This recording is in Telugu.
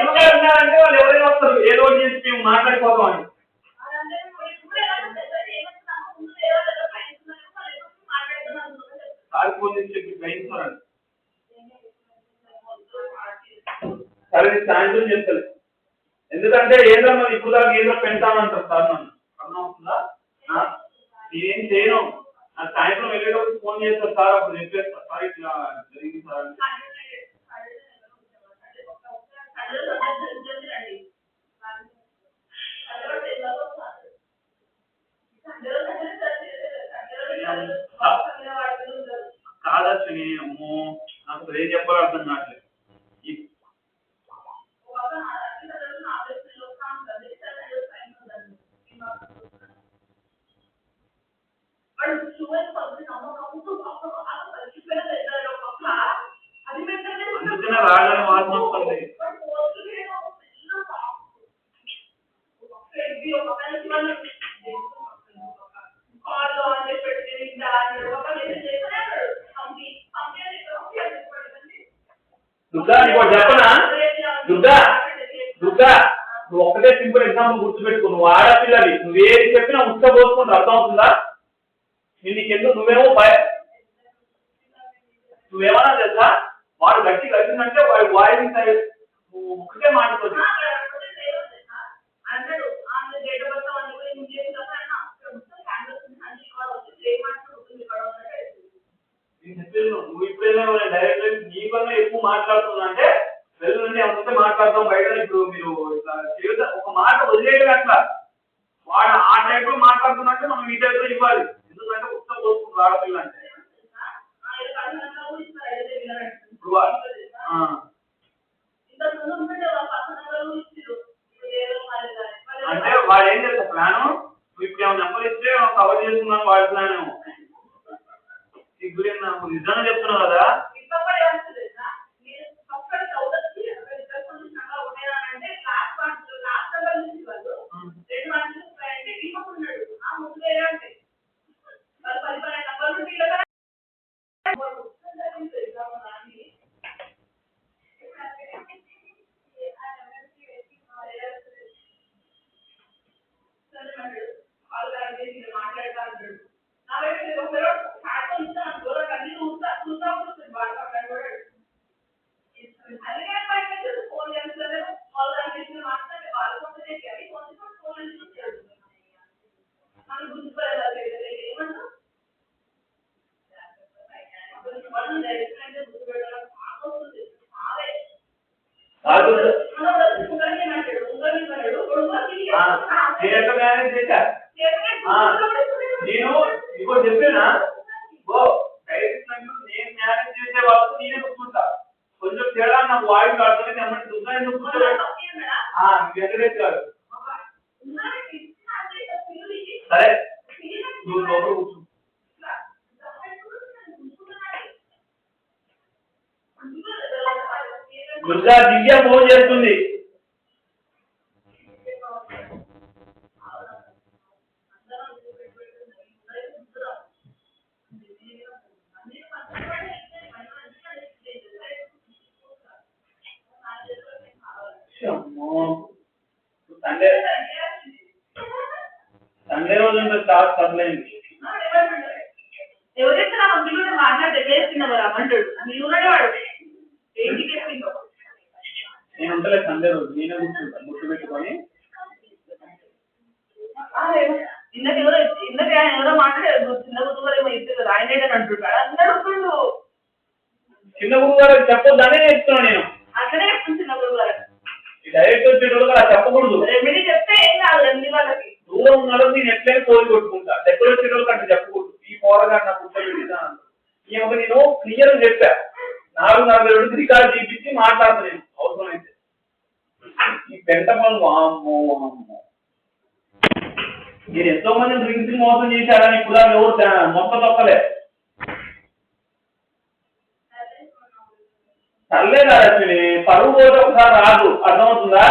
ఉన్నారంటే వాళ్ళు ఎవరైనా వస్తారు ఏదో చేసి మేము మాట్లాడిపోతాం అని. సరే సాయంత్రం చెప్తాను. ఎందుకంటే ఏదో మరి ఇప్పుడు దాకా ఏదో పెడతానంటారు సార్ నన్ను. అర్థమవుతుందా? నేనేం చేయను. నాకు సాయంత్రం వెళ్ళేటప్పుడు ఫోన్ చేస్తారు సార్, అప్పుడు చెప్పేస్తారు సార్ ఇట్లా జరిగింది సార్ అని. కాదర్శిని అమ్మో నాకు ఏం చెప్పాలో అర్థం కావట్లేదు. అందుకనే రాగానే వాసన వస్తుంది. దుర్గా నీకు చెప్పనా? దుర్గా దుర్గా నువ్వు ఒక్కటే సింపుల్ ఎగ్జాంపుల్ గుర్తుపెట్టుకో. నువ్వు ఆడపిల్లవి, నువ్వేది చెప్పినా ఉచ్చబోసుకుంటూ అర్థం అవుతుందా? నీకెందుకు నువ్వేమో నువ్వేమన్నా తెలుసా, వాడు గట్టి కలిసిందంటే వాడు వాయిస్ నువ్వు ఒక్కటే మాట్లాడుతుంది. నువ్వు ఇప్పుడేమో డైరెక్ట్ నీకన్నా ఎక్కువ మాట్లాడుతున్నా అంటే వెళ్ళి నుండి అంతే మాట్లాడతాం బయట. ఇప్పుడు మీరు ఒక మాట వదిలేయడం అట్లా, వాడు ఆ టైప్ లో మాట్లాడుతున్నట్టే మనం ఈ టైప్ లో ఇవ్వాలి. ఎందుకంటే ఉత్సవం పోసుకుంటారు ఆడపిల్ల అంటే. అంటే వాడు ఏం చేస్తారు ప్లాను, ఇప్పుడు ఏమో నెంబర్ ఇస్తే కవర్ చేసుకున్నాను వాడి ప్లాన్ ఏమో. ఇప్పుడు నాకు నిజంగా చెప్తున్నావు కదా, నేను ఇగో చెప్పేనా నేను మేనేజ్ చేసే వాళ్ళతో నేనే కూర్చుంటా. కొంచెం తేడా నాకు వాయిస్ అర్థమైతే అమ్మంటే దుర్గా ఎందుకు వెంకటేష్ గారు సరే నువ్వు లోపల కూర్చో. దుర్గా దివ్య ఫోన్ చేస్తుంది. సండే రోజు ఉంటుంది స్టార్ట్ కంప్లైంట్. ఎవరైతే నా కంప్యూటర్ మాట్లాడితే చేస్తున్నా అమ్మంటాడు నేను ఉంటలే సండే రోజు నేనే కూర్చుంటాను గుర్తు పెట్టుకొని. ఎవరో మాట్లాడారు చిన్న గురువు గారు ఏమో ఇద్దరు కదా ఆయన అంటుంటాడు అందరూ ఉంటుండు. చిన్న గురువు గారు చెప్పొద్దనే చెప్తున్నా నేను. అట్లనే చెప్తుంది చిన్న గురువు గారు. డైరెక్ట్ వచ్చేటోళ్ళు కదా చెప్పకూడదు. రెమెడీ చెప్తే ఏం కాదు అన్ని వాళ్ళకి. దూరం ఉన్నాడు నేను ఎట్లయినా కోరి కొట్టుకుంటా. దగ్గర వచ్చేటోళ్ళు కంటే చెప్పకూడదు. ఈ పోరగాడు నా కూర్చోబెట్టినా ఈ ఒక నేను క్లియర్ చెప్పా. 4-40 రికార్డు చూపించి మాట్లాడతా నేను అవసరమైతే. ఈ పెంట పనులు వామ్మో వామ్మో. మీరు ఎంతో మంది డ్రింక్స్ మోసం చేశారని ఇప్పుడు ఎవరు మొత్తం తొక్కలే. సర్లే కదా పరువు పోతే ఒకసారి రాదు, అర్థమవుతుందా?